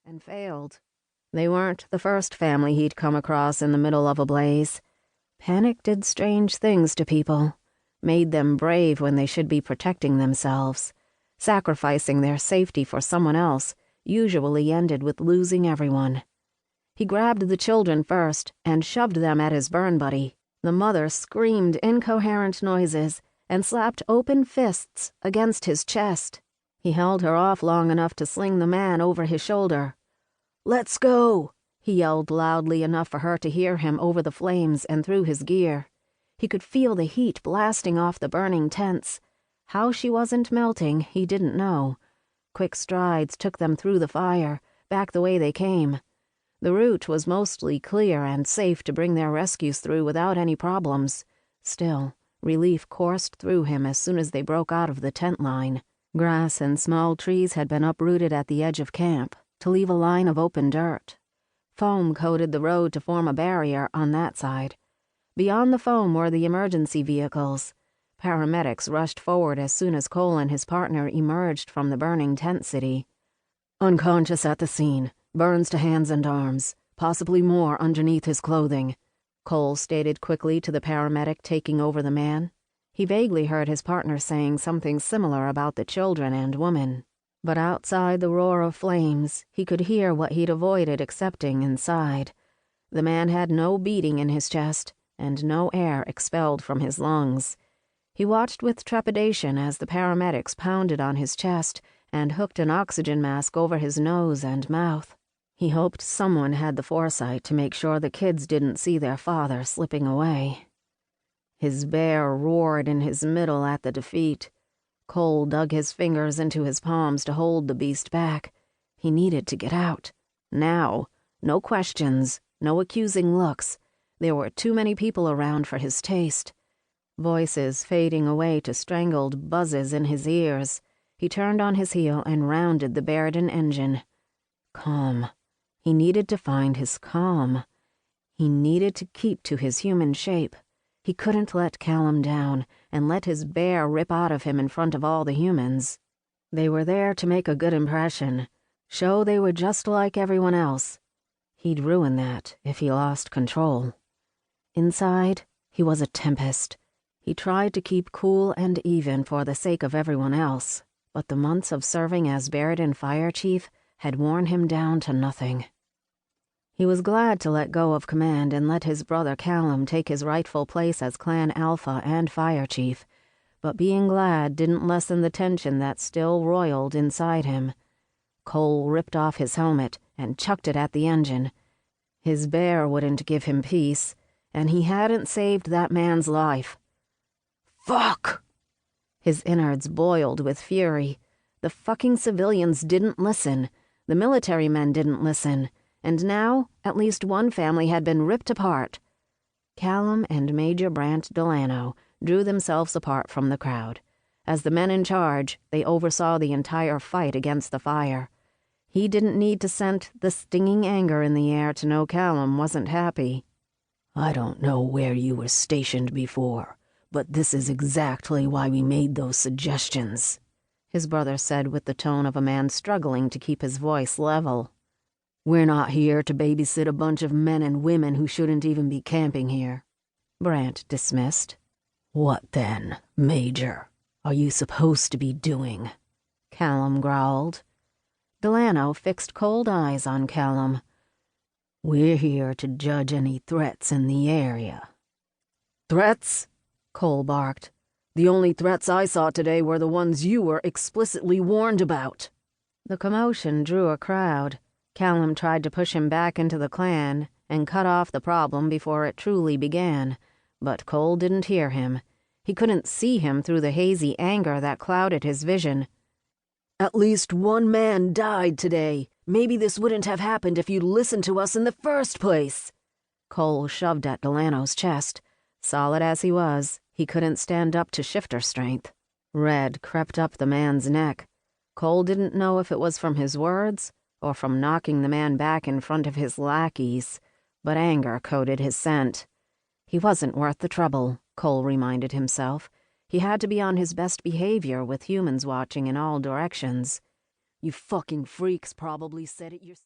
and failed. They weren't the first family he'd come across in the middle of a blaze. Panic did strange things to people, made them brave when they should be protecting themselves. Sacrificing their safety for someone else usually ended with losing everyone. He grabbed the children first and shoved them at his burn buddy. The mother screamed incoherent noises and slapped open fists against his chest. He held her off long enough to sling the man over his shoulder. "Let's go!" He yelled loudly enough for her to hear him over the flames and through his gear. He could feel the heat blasting off the burning tents. How she wasn't melting, he didn't know. Quick strides took them through the fire, back the way they came. The route was mostly clear and safe to bring their rescues through without any problems. Still, relief coursed through him as soon as they broke out of the tent line. Grass and small trees had been uprooted at the edge of camp to leave a line of open dirt. Foam coated the road to form a barrier on that side. Beyond the foam were the emergency vehicles. Paramedics rushed forward as soon as Cole and his partner emerged from the burning tent city. "Unconscious at the scene. Burns to hands and arms, possibly more underneath his clothing," Cole stated quickly to the paramedic taking over the man. He vaguely heard his partner saying something similar about the children and woman. But outside the roar of flames, he could hear what he'd avoided accepting inside. The man had no beating in his chest and no air expelled from his lungs. He watched with trepidation as the paramedics pounded on his chest and hooked an oxygen mask over his nose and mouth. He hoped someone had the foresight to make sure the kids didn't see their father slipping away. His bear roared in his middle at the defeat. Cole dug his fingers into his palms to hold the beast back. He needed to get out. Now. No questions, no accusing looks. There were too many people around for his taste. Voices fading away to strangled buzzes in his ears. He turned on his heel and rounded the Bearden engine. Calm. He needed to find his calm. He needed to keep to his human shape. He couldn't let Callum down and let his bear rip out of him in front of all the humans. They were there to make a good impression, show they were just like everyone else. He'd ruin that if he lost control. Inside, he was a tempest. He tried to keep cool and even for the sake of everyone else, but the months of serving as Bearden fire chief had worn him down to nothing. He was glad to let go of command and let his brother Callum take his rightful place as Clan Alpha and fire chief, but being glad didn't lessen the tension that still roiled inside him. Cole ripped off his helmet and chucked it at the engine. His bear wouldn't give him peace, and he hadn't saved that man's life. Fuck! His innards boiled with fury. The fucking civilians didn't listen. The military men didn't listen. And now, at least one family had been ripped apart. Callum and Major Brant Delano drew themselves apart from the crowd. As the men in charge, they oversaw the entire fight against the fire. He didn't need to scent the stinging anger in the air to know Callum wasn't happy. "I don't know where you were stationed before, but this is exactly why we made those suggestions," his brother said with the tone of a man struggling to keep his voice level. "We're not here to babysit a bunch of men and women who shouldn't even be camping here." Brant dismissed. "What then, Major, are you supposed to be doing?" Callum growled. Delano fixed cold eyes on Callum. "We're here to judge any threats in the area." "Threats?" Cole barked. "The only threats I saw today were the ones you were explicitly warned about." The commotion drew a crowd. Callum tried to push him back into the clan and cut off the problem before it truly began, but Cole didn't hear him. He couldn't see him through the hazy anger that clouded his vision. "At least one man died today. Maybe this wouldn't have happened if you'd listened to us in the first place." Cole shoved at Delano's chest. Solid as he was, he couldn't stand up to shifter strength. Red crept up the man's neck. Cole didn't know if it was from his words or from knocking the man back in front of his lackeys, but anger coated his scent. He wasn't worth the trouble, Cole reminded himself. He had to be on his best behavior with humans watching in all directions. "You fucking freaks probably said it yourself."